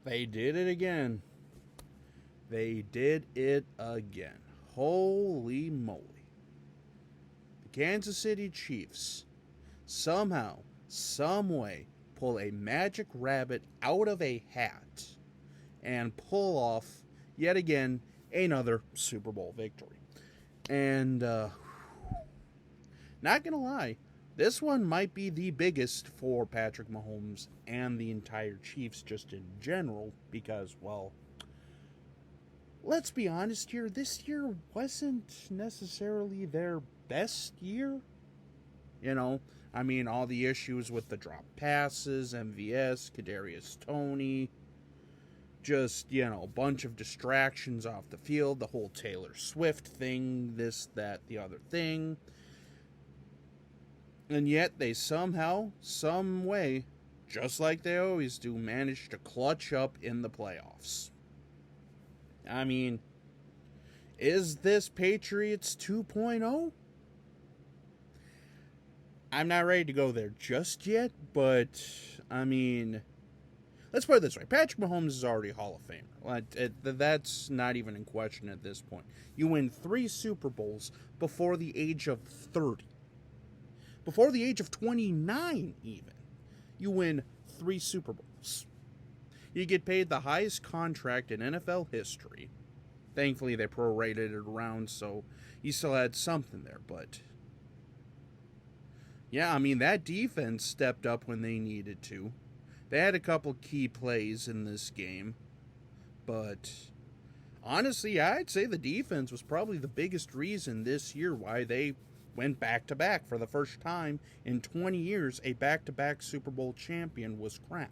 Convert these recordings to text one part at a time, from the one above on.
They did it again. They did it again. Holy moly. The Kansas City Chiefs somehow, someway, pull a magic rabbit out of a hat and pull off, yet again, another Super Bowl victory. And, not gonna lie, this one might be the biggest for Patrick Mahomes and the entire Chiefs just in general because, well, let's be honest here, this year wasn't necessarily their best year. I mean, all the issues with the drop passes, MVS, Kadarius Toney, just, a bunch of distractions off the field, the whole Taylor Swift thing, this, that, the other thing. And yet they somehow, some way, just like they always do, managed to clutch up in the playoffs. I mean, is this Patriots 2.0? I'm not ready to go there just yet, but, I mean, let's put it this way. Patrick Mahomes is already a Hall of Famer. That's not even in question at this point. You win 3 Super Bowls before the age of 30. Before the age of 29, even. You win 3 Super Bowls. You get paid the highest contract in NFL history. Thankfully, they prorated it around, so you still had something there, but yeah, I mean, that defense stepped up when they needed to. They had a couple key plays in this game, but honestly, I'd say the defense was probably the biggest reason this year why they went back-to-back. For the first time in 20 years, a back-to-back Super Bowl champion was crowned.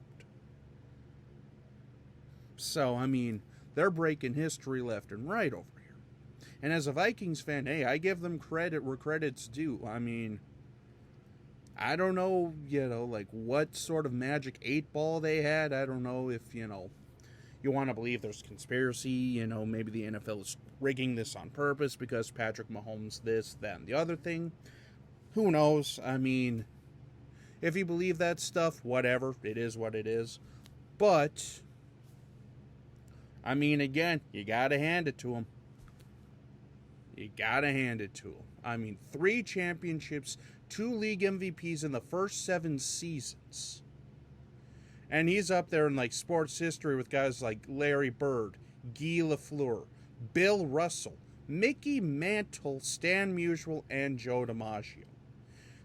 So, I mean, they're breaking history left and right over here. And as a Vikings fan, hey, I give them credit where credit's due. I mean, I don't know, like what sort of magic 8-ball they had. I don't know if, you want to believe there's conspiracy, maybe the NFL is rigging this on purpose because Patrick Mahomes this, that, and the other thing. Who knows? I mean, if you believe that stuff, whatever. It is what it is. But, I mean, again, you got to hand it to him. You got to hand it to him. I mean, 3 championships, 2 league MVPs in the first 7 seasons. And he's up there in, sports history with guys like Larry Bird, Guy Lafleur, Bill Russell, Mickey Mantle, Stan Musial, and Joe DiMaggio.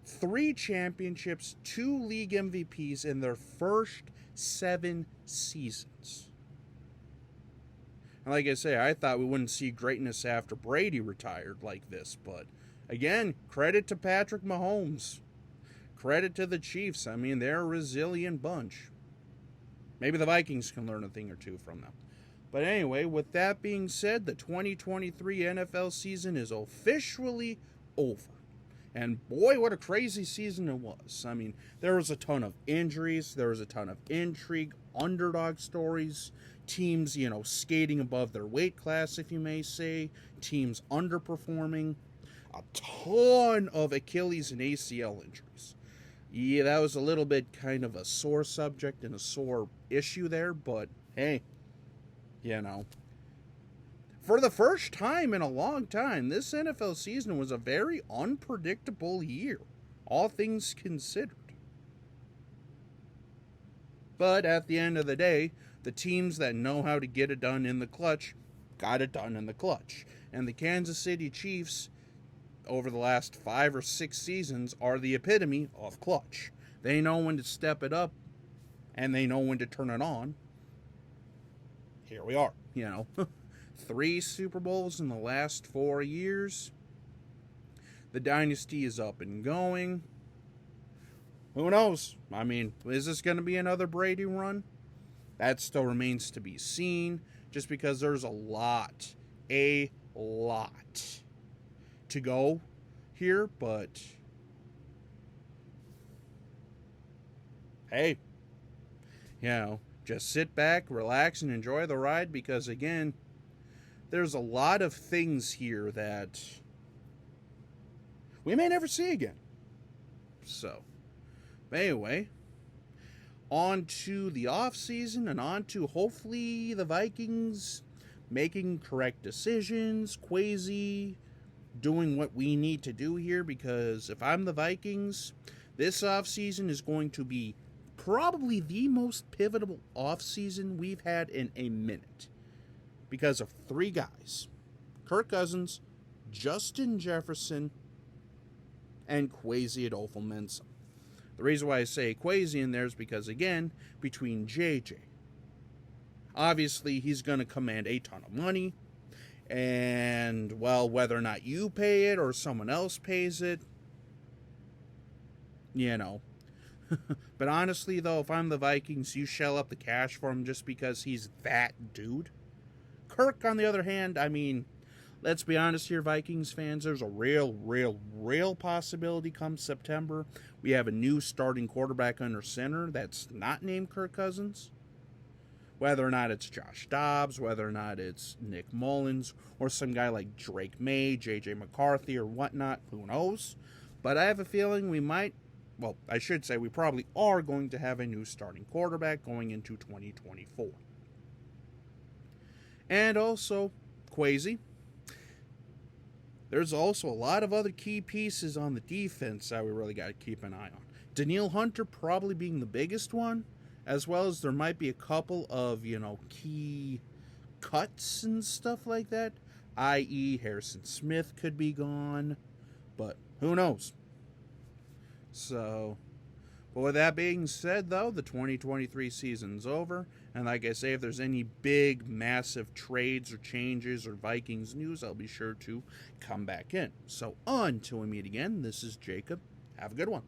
3 championships, 2 league MVPs in their first 7 seasons. And like I say, I thought we wouldn't see greatness after Brady retired like this, but again, credit to Patrick Mahomes. Credit to the Chiefs. I mean, they're a resilient bunch. Maybe the Vikings can learn a thing or two from them. But anyway, with that being said, the 2023 NFL season is officially over. And boy, what a crazy season it was. I mean, there was a ton of injuries. There was a ton of intrigue, underdog stories, teams, skating above their weight class, if you may say, teams underperforming, a ton of Achilles and ACL injuries. Yeah, that was a little bit kind of a sore subject and a sore issue there, but hey, for the first time in a long time, this NFL season was a very unpredictable year, all things considered. But at the end of the day, the teams that know how to get it done in the clutch got it done in the clutch. And the Kansas City Chiefs, over the last 5 or 6 seasons, are the epitome of clutch. They know when to step it up, and they know when to turn it on. Here we are, 3 Super Bowls in the last 4 years. The dynasty is up and going. Who knows? I mean, is this going to be another Brady run? That still remains to be seen, just because there's a lot to go here, but hey, just sit back, relax, and enjoy the ride, because again, there's a lot of things here that we may never see again. So, anyway, on to the offseason and on to hopefully the Vikings making correct decisions, Kwesi doing what we need to do here, because if I'm the Vikings, this offseason is going to be probably the most pivotal offseason we've had in a minute because of three guys: Kirk Cousins, Justin Jefferson, and Kwesi Adolfo-Mensah. The reason why I say Kwesi in there is because, again, between JJ, obviously he's going to command a ton of money, and, well, whether or not you pay it or someone else pays it, you know. But honestly, though, if I'm the Vikings, you shell up the cash for him just because he's that dude. Kirk, on the other hand, I mean, let's be honest here, Vikings fans, there's a real possibility come September we have a new starting quarterback under center that's not named Kirk Cousins. Whether or not it's Josh Dobbs, whether or not it's Nick Mullins, or some guy like Drake May, J.J. McCarthy, or whatnot, who knows? But I have a feeling we might, well, I should say we probably are going to have a new starting quarterback going into 2024. And also, Kwesi. There's also a lot of other key pieces on the defense that we really got to keep an eye on. Danielle Hunter probably being the biggest one, as well as there might be a couple of, key cuts and stuff like that, i.e. Harrison Smith could be gone, but who knows? So, but with that being said, though, the 2023 season's over, and like I say, if there's any big, massive trades or changes or Vikings news, I'll be sure to come back in. So, until we meet again, this is Jacob. Have a good one.